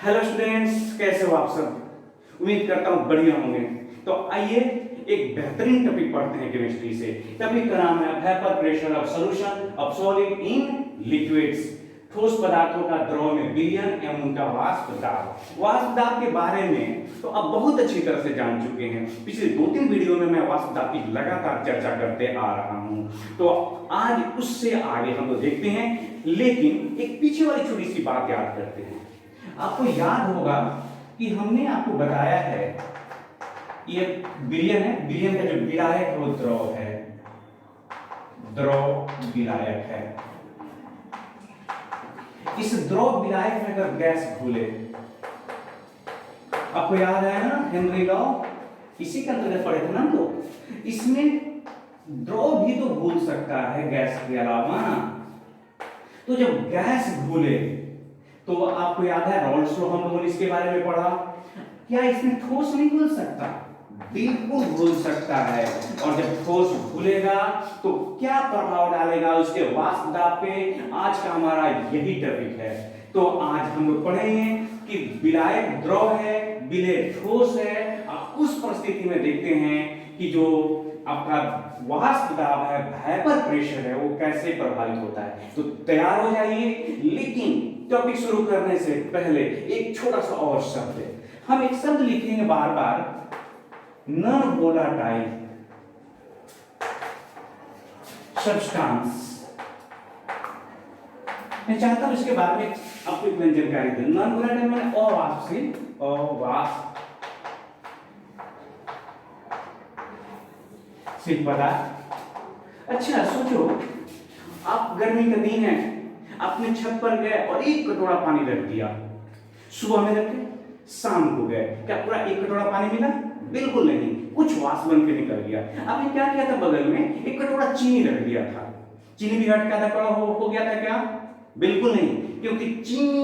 Hello students, कैसे हो आप सब। उम्मीद करता हूँ बढ़िया होंगे। तो आइए एक बेहतरीन टॉपिक पढ़ते हैं केमिस्ट्री से। टॉपिक का नाम है vapour pressure of solution of solid in liquids. ठोस पदार्थों का द्रव में विलयन एवं उनका वाष्प दाब। वाष्प दाब के बारे में तो आप बहुत अच्छी तरह से जान चुके हैं। पिछले 2-3 वीडियो में मैं वाष्प दाब की लगातार चर्चा करते आ रहा हूं। तो आज उससे आगे हम लोग देखते हैं, लेकिन एक पीछे वाली छोटी सी बात याद करते हैं। आपको याद होगा कि हमने आपको बताया है ये विलयन है। विलयन का जो विलायक है वो द्रव है, द्रव विलायक है। इस द्रव विलायक में अगर गैस घुले, आपको याद है ना हेनरी लॉ, इसी के अंतर्गत पढ़े थे ना। तो इसमें द्रव भी तो घुल सकता है गैस के अलावा। तो जब गैस घुले तो आपको याद है रॉल्स लॉ, हम लोगों ने इसके बारे में पढ़ा। क्या इसमें ठोस नहीं घुल सकता? बिल्कुल घुल सकता है। और जब ठोस घुलेगा तो क्या प्रभाव डालेगा उसके वाष्प दाब पे? आज का हमारा यही टॉपिक है। तो आज हम लोग पढ़ेंगे कि विलायक द्रव है, विलेय ठोस है। उस परिस्थिति में देखते हैं कि जो आपका वाष्प दाब है, वेपर प्रेशर है, वो कैसे प्रभावित होता है। तो तैयार हो जाइए। लेकिन टॉपिक शुरू करने से पहले एक छोटा सा और शब्द है। हम एक शब्द लिखेंगे बार बार, नॉन वोलाटाइल सब्सटेंस। मैं चाहता हूं इसके बारे में आपको एक जानकारी दें। नॉन वोलाटाइल माने अवाष्पशील, अवाष्पशील पदार्थ। अच्छा सोचो, आप गर्मी का दिन है, आपने छत पर गए और एक कटोरा पानी रख दिया। सुबह में रखे, शाम को गए, क्या पूरा एक कटोरा पानी मिला? बिल्कुल नहीं, कुछ वाष्प बन के निकल गया। आपने क्या किया था? बगल में एक कटोरा चीनी रख दिया था। चीनी भी हट का हो गया था क्या? बिल्कुल नहीं, क्योंकि चीनी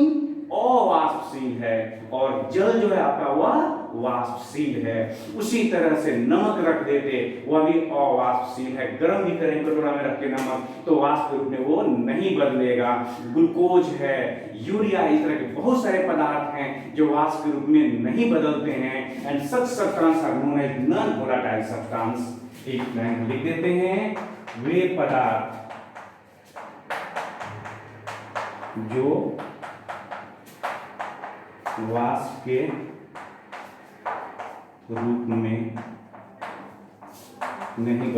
अवाष्पशील है और जल जो है आपका वह वाष्पशील है। उसी तरह से नमक रख देते, वह भी अवाष्पशील है। गर्म भी करें कटोरा में रख के नमक, तो वाष्प रूप में वो नहीं बदलेगा। ग्लूकोज है, यूरिया, इस तरह के बहुत सारे पदार्थ हैं जो वाष्प के रूप में नहीं बदलते हैं। And such substance are known as non volatile substance. एक लाइन लिख देते हैं, वे पदार्थ जो वाष्प के रूप में नहीं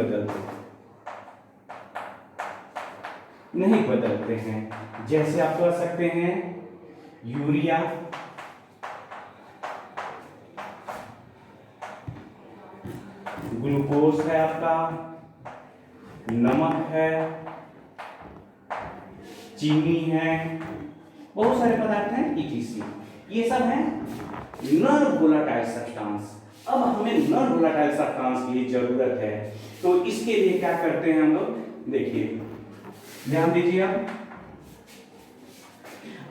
बदलते हैं। जैसे आप कह सकते हैं यूरिया, ग्लूकोज है आपका, नमक है, चीनी है, बहुत सारे पदार्थ हैं ETC। ये सब है नॉन वोलेटाइल सब्सटेंस। अब हमें नॉन वोलेटाइल सब्सटेंस की जरूरत है। तो इसके लिए क्या करते हैं हम लोग? देखिए, ध्यान दीजिए। अब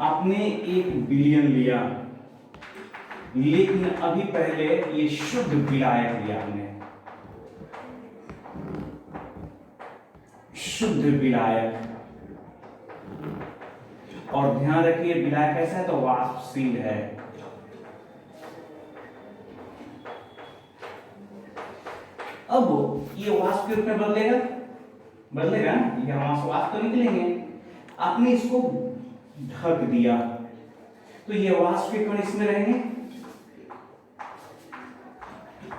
आपने एक विलयन लिया, लेकिन अभी पहले ये शुद्ध विलायक लिया हमने, शुद्ध विलायक। और ध्यान रखिए विलायक कैसा है? तो वाष्पशील है। अब ये वाष्प के रूप में बदलेगा ये वाष्प तो निकलेंगे। आपने इसको ढक दिया तो ये वाष्प के कण इसमें रहेंगे,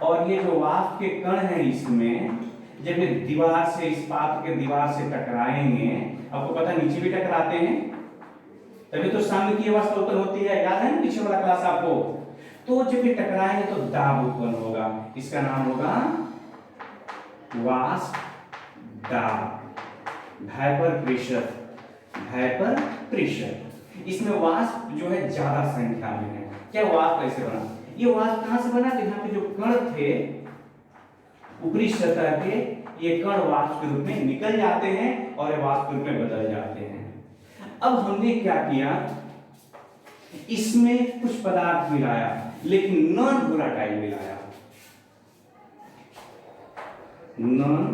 और ये जो वाष्प के कण हैं इसमें जब ये दीवार से, इस पात्र के दीवार से टकराएंगे, आपको पता नीचे भी टकराते हैं, तभी तो सामने की अवस्था उत्पन्न होती है। याद है ना पीछे वाला क्लास आपको? तो जब ये टकराएंगे तो दाब उत्पन्न होगा। इसका नाम होगा वाष्प दाब, वेपर प्रेशर। वेपर प्रेशर, इसमें वाष्प जो है ज्यादा संख्या में है। क्या वाष्प कैसे बना? ये वाष्प कहां से बना? यहाँ पे जो कण थे ऊपरी सतह के, ये कण वाष्प के रूप में निकल जाते हैं और ये वाष्प के रूप में बदल जाते हैं। अब हमने क्या किया? इसमें कुछ पदार्थ मिलाया, लेकिन नॉन वोलेटाइल मिलाया। नॉन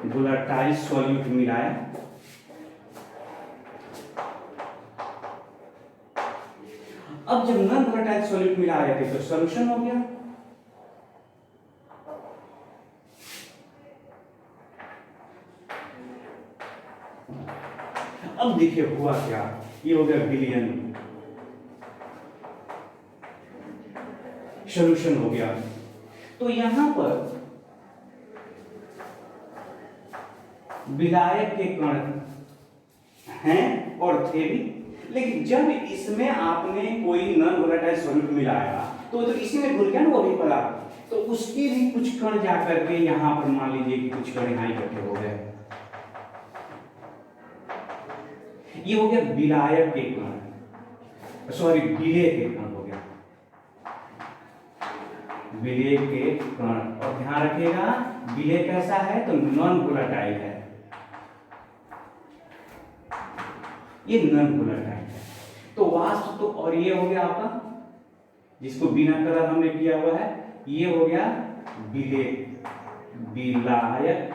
वोलेटाइल सॉल्यूट मिलाया। अब जब नॉन वोलेटाइल सॉल्यूट मिला रहे थे तो सॉल्यूशन हो गया। अब देखिए हुआ क्या, ये हो गया बिलियन, सॉल्यूशन हो गया। तो यहां पर विलायक के कण हैं और थे भी, लेकिन जब इसमें आपने कोई नॉन वोलेटाइल सॉल्यूट मिलाया तो इसी में घुल गया ना वो भी पड़ा, तो उसके भी कुछ कण जाकर के यहां पर मान लीजिए कि कुछ कण यहां इकट्ठे हो गए। ये हो गया विलायक के कण, सॉरी विलेय के कण हो गया, विलेय के कण। और ध्यान रखिएगा विलेय कैसा है, तो नॉन वोलेटाइल है, ये नॉन वोलेटाइल है। तो वाष्प तो, और ये हो गया आपका जिसको बिना कलर हमने किया हुआ है, ये हो गया विलेय, विलायक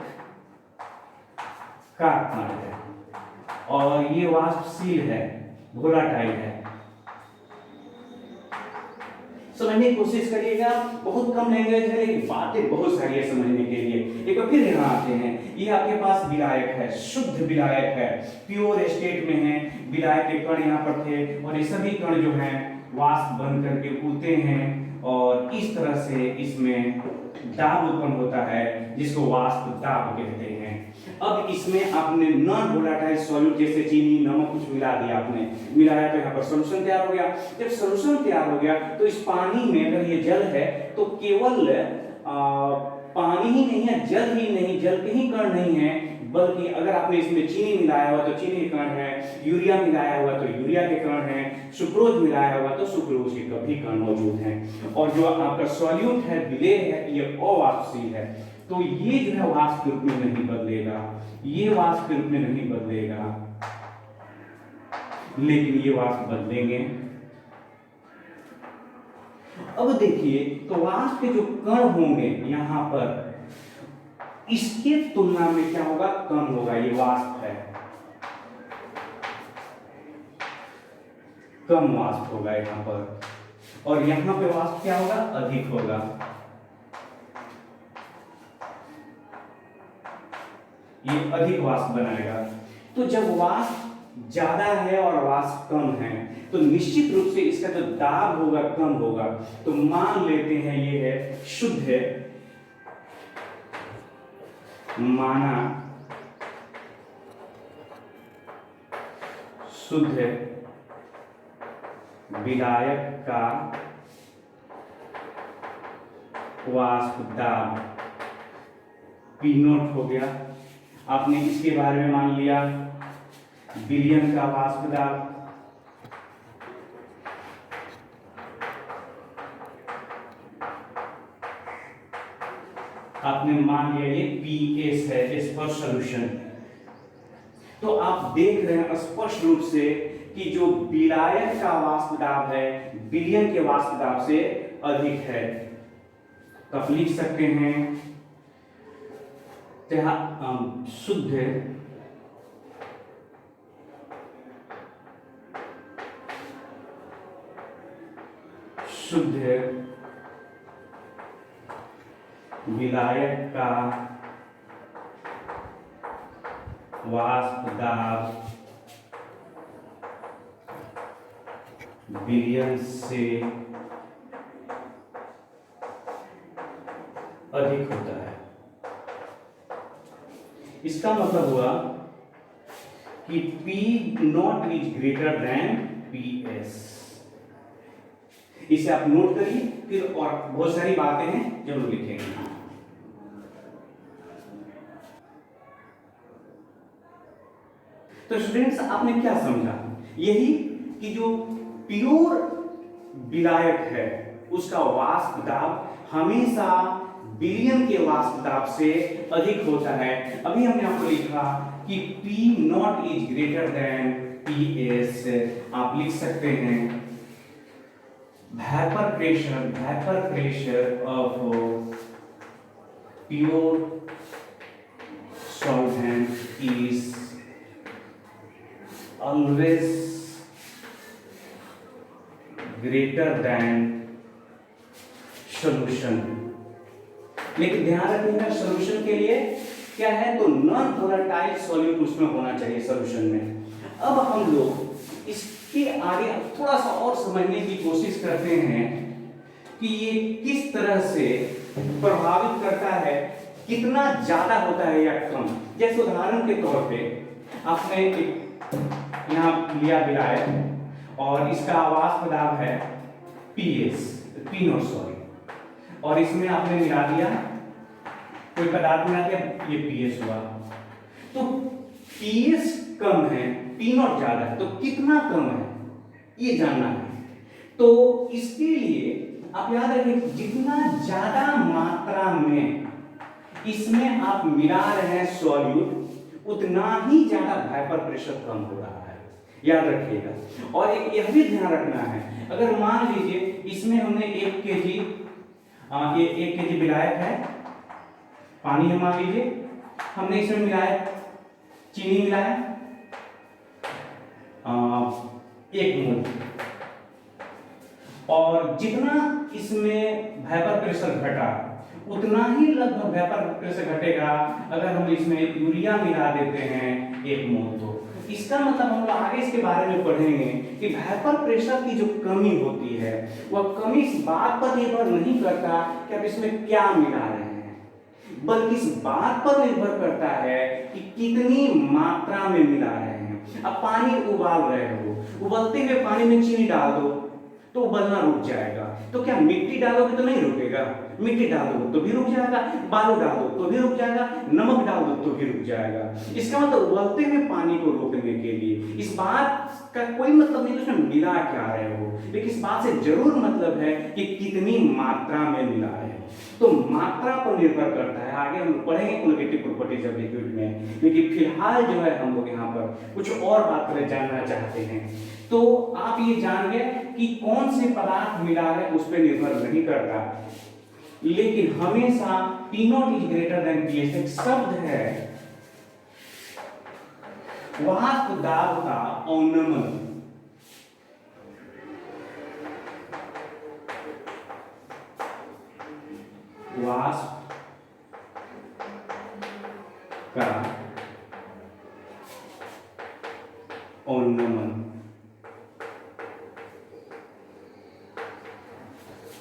का कण है, और ये वाष्पशील है, वोलेटाइल है। समझने की कोशिश करिएगा, बहुत कम लैंग्वेज है लेकिन बातें बहुत सारी है समझने के लिए। एक बार फिर यहाँ आते हैं, ये आपके पास विलायक है, शुद्ध विलायक है, प्योर स्टेट में है, विलायक के कण यहाँ पर थे और ये सभी कण जो हैं वाष्प बन करके उड़ते हैं और इस तरह से इसमें दाब उत्पन्न होता है जिसको वाष्प दाब कहते हैं। अब इसमें आपने नॉन वोलेटाइल सॉल्यूट जैसे चीनी नमक कुछ मिला दिया, आपने मिलाया तो यहाँ पर सॉल्यूशन तैयार हो गया। जब सॉल्यूशन तैयार हो गया तो इस पानी में अगर ये जल है तो केवल पानी ही नहीं है, जल ही नहीं, जल के ही कण नहीं है, बल्कि अगर आपने इसमें चीनी मिलाया हुआ तो चीनी के कण है, यूरिया मिलाया हुआ तो यूरिया के कण है, सुक्रोज मिलाया हुआ तो सुक्रोज के भी कण मौजूद हैं। और जो आपका सॉल्यूट है, विलेय है, ये अवाष्पशील है, तो ये जो है वाष्प के रूप में नहीं बदलेगा, ये वाष्प के रूप में नहीं बदलेगा, लेकिन ये वाष्प बदलेंगे। अब देखिए तो वाष्प के जो कण होंगे यहां पर, इसके तुलना में क्या होगा, कम होगा। ये वाष्प है, कम वाष्प होगा यहां पर, और यहां पे वाष्प क्या होगा, अधिक होगा। ये अधिक वाष्प बनाएगा। तो जब वाष्प ज्यादा है और वाष्प कम है तो निश्चित रूप से इसका जो दाब होगा कम होगा। तो मान लेते हैं ये है शुद्ध है, माना शुद्ध विलायक का वाष्प दाब P नोट हो गया। आपने इसके बारे में मान लिया विलियन का वाष्प दाब, आपने मान लिया ये PS है, इस पर सॉल्यूशन। तो आप देख रहे हैं स्पष्ट रूप से कि जो विलायक का वाष्प दाब है विलियन के वाष्प दाब से अधिक है। तो आप लिख सकते हैं शुद्ध विलायक का वाष्प दाब विलियन से अधिक होता है। इसका मतलब हुआ कि P not is greater than PS। इसे आप नोट करिए, फिर और बहुत सारी बातें हैं जरूर लिखेंगे। तो स्टूडेंट्स आपने क्या समझा, यही कि जो प्योर विलायक है उसका वाष्प दाब हमेशा विलियन के वाष्प दाब से अधिक होता है। अभी हमने आपको लिखा कि P not is greater than PS। आप लिख सकते हैं vapor pressure of pure solvent is always greater than solution. लेकिन ध्यान रखिएगा सॉल्यूशन के लिए क्या है, तो नॉन वोलेटाइल सॉल्यूट उसमें होना चाहिए सॉल्यूशन में। अब हम लोग इसके आगे थोड़ा सा और समझने की कोशिश करते हैं कि ये किस तरह से प्रभावित करता है, कितना ज्यादा होता है या कम। जैसे उदाहरण के तौर पे आपने एक यहाँ लिया विलायक और इसका वाष्प दाब है पी नॉट सॉरी, और इसमें आपने मिला दिया कोई पदार्थ मिला दिया, ये पीएस हुआ। तो पीएस कम है, पी नॉट ज्यादा है, तो कितना कम है ये जानना है। तो इसके लिए आप याद रखें जितना ज्यादा मात्रा में इसमें आप मिला रहे हैं सॉल्यूट, उतना ही ज्यादा वेपर प्रेशर कम हो रहा है, याद रखिएगा। और एक यह भी ध्यान रखना है, अगर मान लीजिए इसमें हमने 1 केजी विलायक है, पानी है मान लीजिए, हमने इसमें मिलाया चीनी मिलाया 1 मोल, और जितना इसमें वेपर प्रेशर घटा उतना ही लगभग वेपर प्रेशर घटेगा अगर हम इसमें यूरिया मिला देते हैं 1 मोल। तो इसका मतलब हम लोग आगे इसके बारे में पढ़ेंगे कि वेपर प्रेशर की जो कमी होती है वह कमी इस बात पर निर्भर नहीं करता कि आप इसमें क्या मिला रहे हैं, बल्कि इस बात पर निर्भर करता है कि कितनी मात्रा में मिला रहे हैं। अब पानी उबाल रहे हो, उबलते हुए पानी में चीनी डाल दो तो उबलना रुक जाएगा, तो क्या मिट्टी डालोगे तो नहीं रुकेगा? मिट्टी डाल दो तो भी रुक जाएगा, बालू डाल दो तो भी रुक जाएगा, नमक डाल दो तो भी रुक जाएगा। इसका मतलब उबलते हुए पानी को रोकने के लिए इस बात का कोई मतलब नहीं उसमें मिला क्या रहे हो, लेकिन इस बात से जरूर मतलब है कि कितनी मात्रा में मिला रहे हो। तो मात्रा पर निर्भर करता है, आगे हम पढ़ेंगे कोलिगेटिव प्रॉपर्टीज ऑफ लिक्विड में, लेकिन फिलहाल जो है हम लोग यहाँ पर कुछ और बात जानना चाहते हैं। तो आप ये जान गए कि कौन से पदार्थ मिला है उस पर निर्भर नहीं करता, लेकिन हमेशा P not is greater than PS एक शब्द है वाष्प दाब का अवनमन। वाष्प का अवनमन,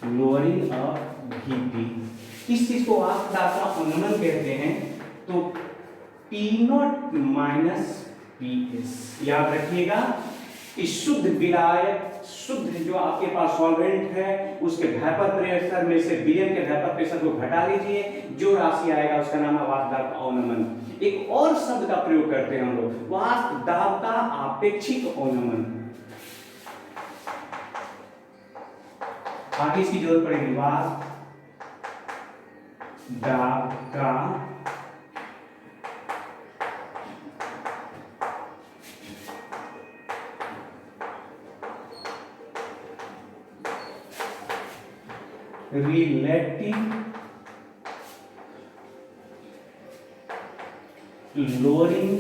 लोअरिंग ऑफ Vp, किस चीज को वाष्प दाब का अवनमन कहते हैं? तो P नॉट माइनस PS। याद रखिएगा इस शुद्ध विलायक, शुद्ध जो आपके पास सॉल्वेंट है उसके वेपर प्रेशर में से विलयन के वेपर प्रेशर को घटा लीजिए, जो राशि आएगा उसका नाम है वाष्प दाब का अवनमन। एक और शब्द का प्रयोग करते हैं हम लोग, वाष्प दाब का आपेक्षिक अवनमन। आगे इसकी जरूरत पड़ेगी, वाष्प दाब का relative lowering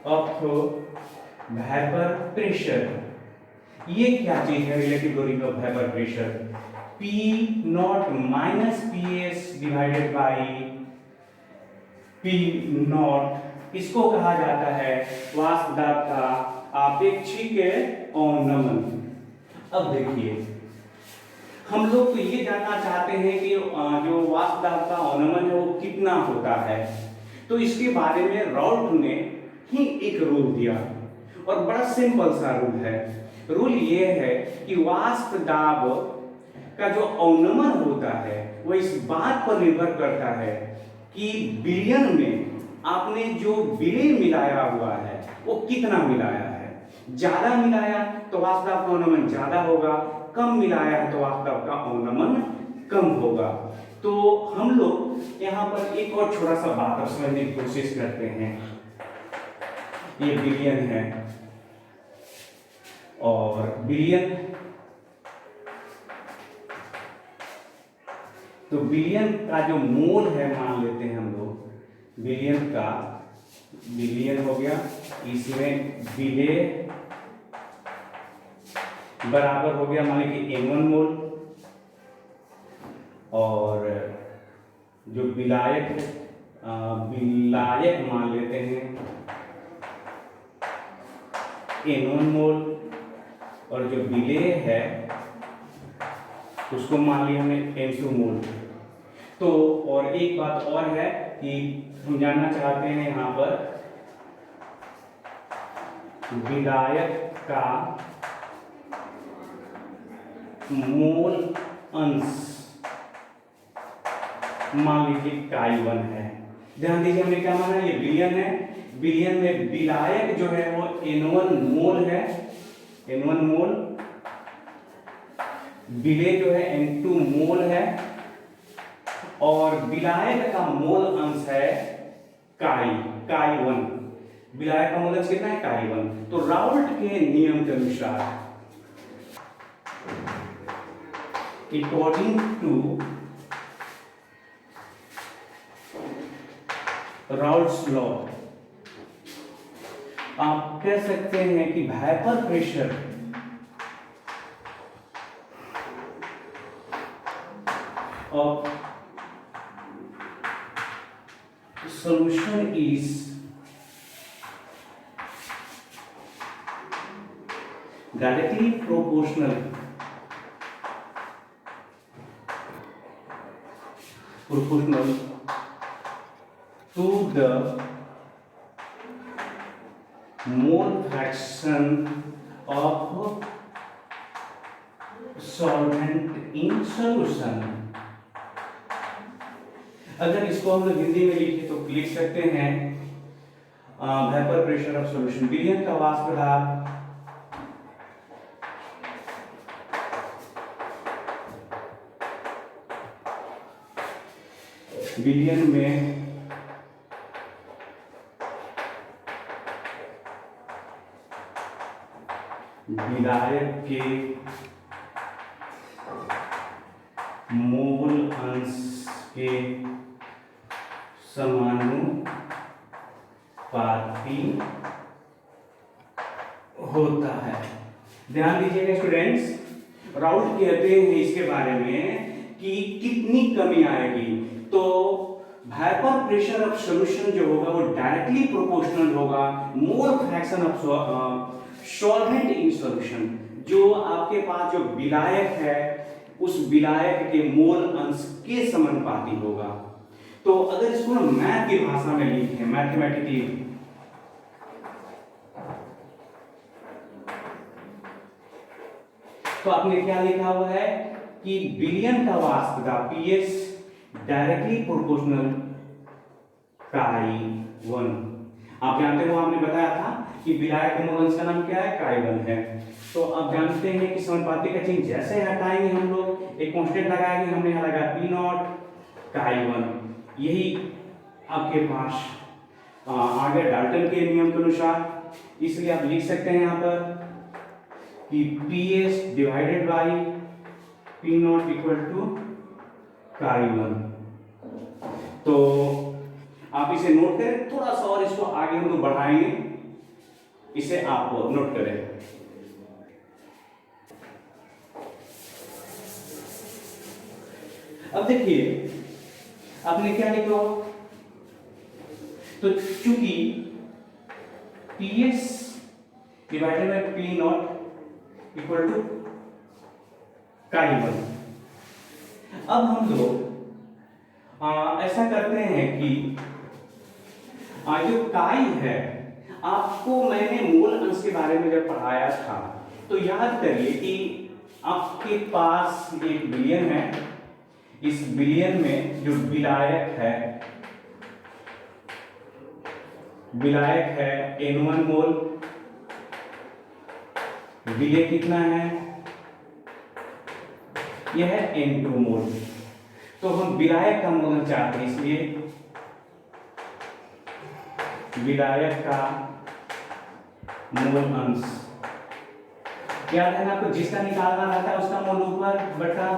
of vapour pressure. ये क्या चीज है relative lowering of vapour pressure? P not minus PS divided by P not, इसको कहा जाता है वाष्प दाब का आपेक्षिक अवनमन। अब देखिए हम लोग तो ये जानना चाहते हैं कि जो वाष्प दाब का अवनमन है वो कितना होता है। तो इसके बारे में राउल्ट ने ही एक रूल दिया और बड़ा सिंपल सा रूल है। रूल ये है कि वाष्प दाब का जो अवनमन होता है वो इस बात पर निर्भर करता है कि विलयन में आपने जो विलेय मिलाया हुआ है वो कितना मिलाया है। ज्यादा मिलाया तो वाष्प दाब का अवनमन ज्यादा होगा, कम मिलाया है तो वाष्प दाब का अवनमन कम होगा। तो हम लोग यहाँ पर एक और छोटा सा बात समझने की कोशिश करते हैं। ये विलयन है और विलयन, तो विलयन का जो मोल है मान लेते हैं हम लोग, विलयन का बिलियन हो गया, इसमें बिले बराबर हो गया मान लीजिए N1 मोल, और जो विलायक विलायक मान लेते हैं N1 मोल, और जो विलेय है उसको मान लिया हमने N2 मोल। तो और एक बात और है कि हम जानना चाहते हैं यहाँ पर विलायक का मोल अंश मान लीजिए Chi1 है। ध्यान दीजिए हमने क्या माना, ये बिलियन है, बिलियन में विलायक जो है वो N1 मोल है, N1 मोल, विलेय जो है N2 मोल है, और विलायक का मोल अंश है Chi1। विलायक का मोल अंश कितना है Chi1। तो राउल्ट के नियम के अनुसार अकॉर्डिंग टू राउल्ट्स लॉ आप कह सकते हैं कि vapour pressure of solution is directly proportional to the mole fraction of solvent in solution। अगर इसको हम लोग हिंदी में लिखे तो लिख सकते हैं वेपर प्रेशर ऑफ सॉल्यूशन, विलयन का वाष्प दाब विलयन में विलायक के मोल अंश के समानुपाती होता है। ध्यान दीजिएगा स्टूडेंट्स, राउल्ट कहते हैं इसके बारे में कि कितनी कमी आएगी। तो वेपर प्रेशर ऑफ सॉल्यूशन जो होगा वो डायरेक्टली प्रोपोर्शनल होगा mole fraction of solvent in solution. जो आपके पास जो विलायक है उस विलायक के मोल अंश के समानुपाती होगा। तो अगर इसको हम मैथ की भाषा में लिखें, मैथमेटिकली, तो आपने क्या लिखा हुआ है कि विलयन का वाष्प दाब पीएस डायरेक्टली प्रोपोर्शनल Chi1। आप जानते हो, आपने बताया था कि विलायक के मोल अंश का नाम क्या है, Chi1 है। तो आप जानते हैं कि समानुपाती का चिन्ह जैसे हटाएंगे हम लोग एक कांस्टेंट लगाएंगे, हमने यहाँ लगाया P0 Chi1। यही आपके पास आगे डाल्टन के नियम के अनुसार, इसलिए आप लिख सकते हैं यहाँ पर कि PS divided by P0 equal to Chi1। तो आप इसे नोट करें, थोड़ा सा और इसको आगे हम लोग बढ़ाएंगे, इसे आप नोट करें। अब देखिए आपने क्या लिखा, तो चूंकि PS divided by P0 equal to Chi1। अब हम लोग ऐसा करते हैं कि जो काई है, आपको मैंने मोल अंश के बारे में जब पढ़ाया था तो याद करिए कि आपके पास एक विलयन है, इस विलयन में जो विलायक है N1 मोल, विलेय कितना है, यह है N2 मोल। तो हम विलायक का मोल चाहते हैं, इसलिए विलायक का मोल अंश याद है ना आपको, जिसका निकालना रहता है उसका मोल ऊपर बटा,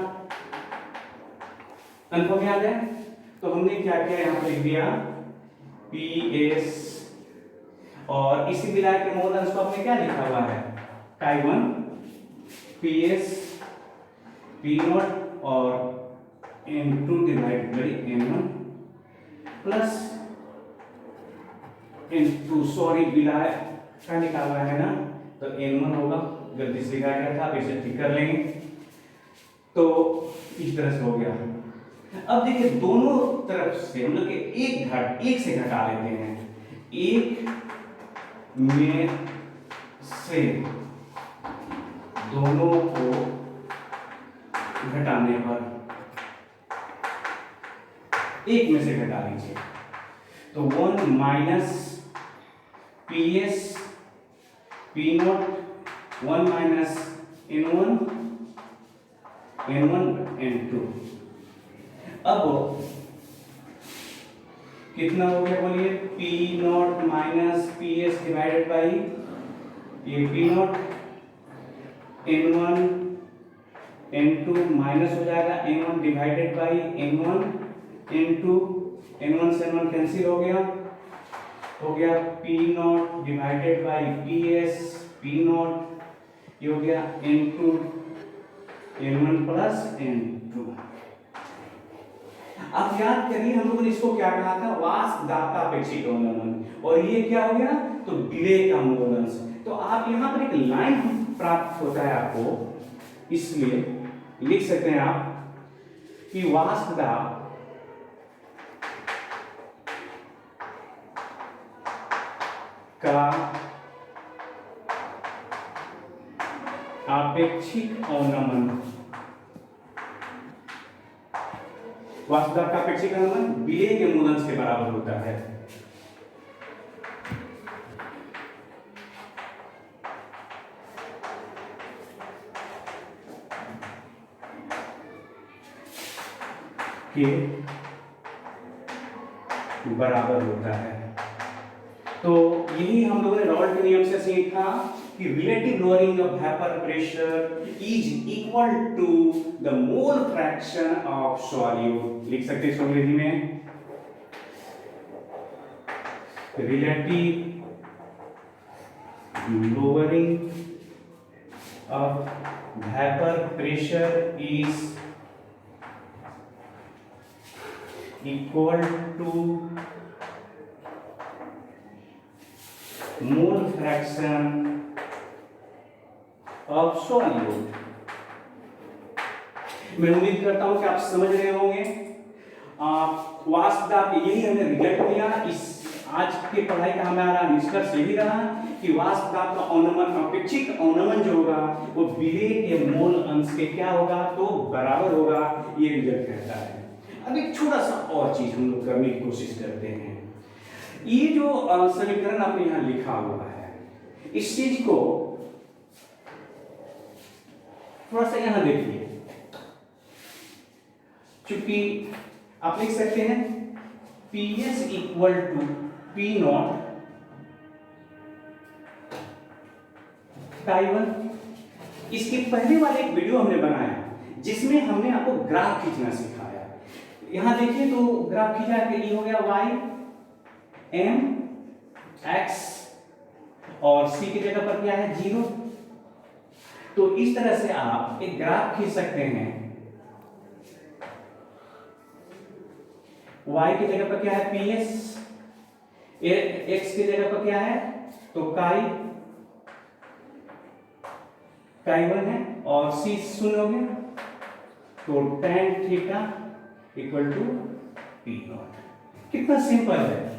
कंफर्म याद है। तो हमने क्या किया, यहाँ पर लिख दिया PS और इसी विलायक के मोल अंश को आपने क्या लिखा हुआ है, Chi1 PS P नॉट और N2 divide by N1 plus N2, sorry विलायक का निकालना है ना, तो N1 होगा, गलती से लिखा गया था, आप इसे ठीक कर लेंगे। तो इस तरह से हो गया। अब देखिए दोनों तरफ से हम लोग एक से घटा लेते हैं, एक में से दोनों को घटाने पर एक में से घटा लीजिए, तो 1 minus PS P not 1 minus N1 N2। अब कितना हो गया बोलिए, P not minus PS divided by ये P not N1 N2 minus हो जाएगा N1 divided by N1 N2, N1 से N1 कैंसिल हो गया P not divided by PS P not, ये हो गया N2 N1 प्लस N2। आप याद करिए हम लोगों ने इसको क्या कहा था, वाष्पदाब का अपेक्षित अवनमन, और ये क्या हो गया, तो विलेय का मोल अंश। तो आप यहाँ पर एक लाइन प्राप्त होता है आपको, इसलिए लिख सकते हैं आप कि वाष्पदाब का आपेक्षिक अवनमन, वाष्पदाब का आपेक्षिक अवनमन विलेय के मूल अंश के बराबर होता है। के बराबर होता है। तो यही हम लोगों ने रॉल्ट के नियम से सीखा कि relative lowering of vapor pressure is equal to the mole fraction of solute। लिख सकते हैं अंग्रेजी में, relative lowering of vapor pressure is equal to mole fraction of solute। मैं उम्मीद करता हूं कि आप समझ रहे होंगे। वाष्पदाब यही हमने रिजल्ट किया। इस आज की पढ़ाई का हमारा निष्कर्ष यही रहा कि वाष्पदाब का अवनमन, अपेक्षिक अवनमन जो होगा वो विलेय के मोल अंश के क्या होगा, तो बराबर होगा, ये रिजल्ट कहता है। अब एक छोटा सा और चीज हम लोग करने की कोशिश करते हैं। ये जो समीकरण आपने यहाँ लिखा हुआ है, इस चीज को थोड़ा सा यहां देखिए, चूंकि आप लिख सकते हैं PS equal to P nought Chi1। इसके पहले वाले एक वीडियो हमने बनाया जिसमें हमने आपको ग्राफ खींचना सिखाया। यहां देखिए तो ग्राफ खींचा के ये हो गया y m x और c की जगह पर क्या है 0। तो इस तरह से आप एक ग्राफ खींच सकते हैं। y की जगह पर क्या है PS, x की जगह पर क्या है तो Chi1 है और c शून्य हो गया, तो tan theta equal to P nought. कितना सिंपल है।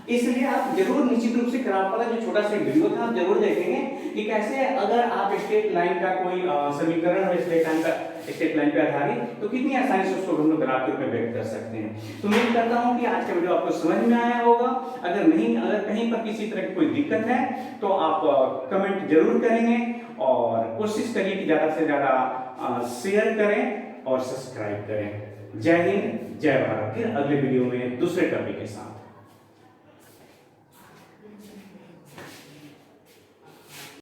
इसलिए आप जरूर निश्चित रूप से ग्राफ वाला जो छोटा सा वीडियो था आप जरूर देखेंगे कि कैसे अगर आप स्ट्रेट लाइन का कोई समीकरण हो स्ट्रेट लाइन पे आधारित तो कितनी आसानी से उसको हम लोग ग्राफ के रूप में व्यक्त कर सकते हैं। तो उम्मीद करता हूं कि आज का वीडियो आपको समझ में आया होगा। अगर कहीं पर किसी तरह की कोई दिक्कत है तो आप कमेंट जरूर करेंगे और कोशिश करिए कि ज्यादा से ज्यादा शेयर करें और सब्सक्राइब करें। जय हिंद, जय भारत। फिर अगले वीडियो में दूसरे टॉपिक के साथ।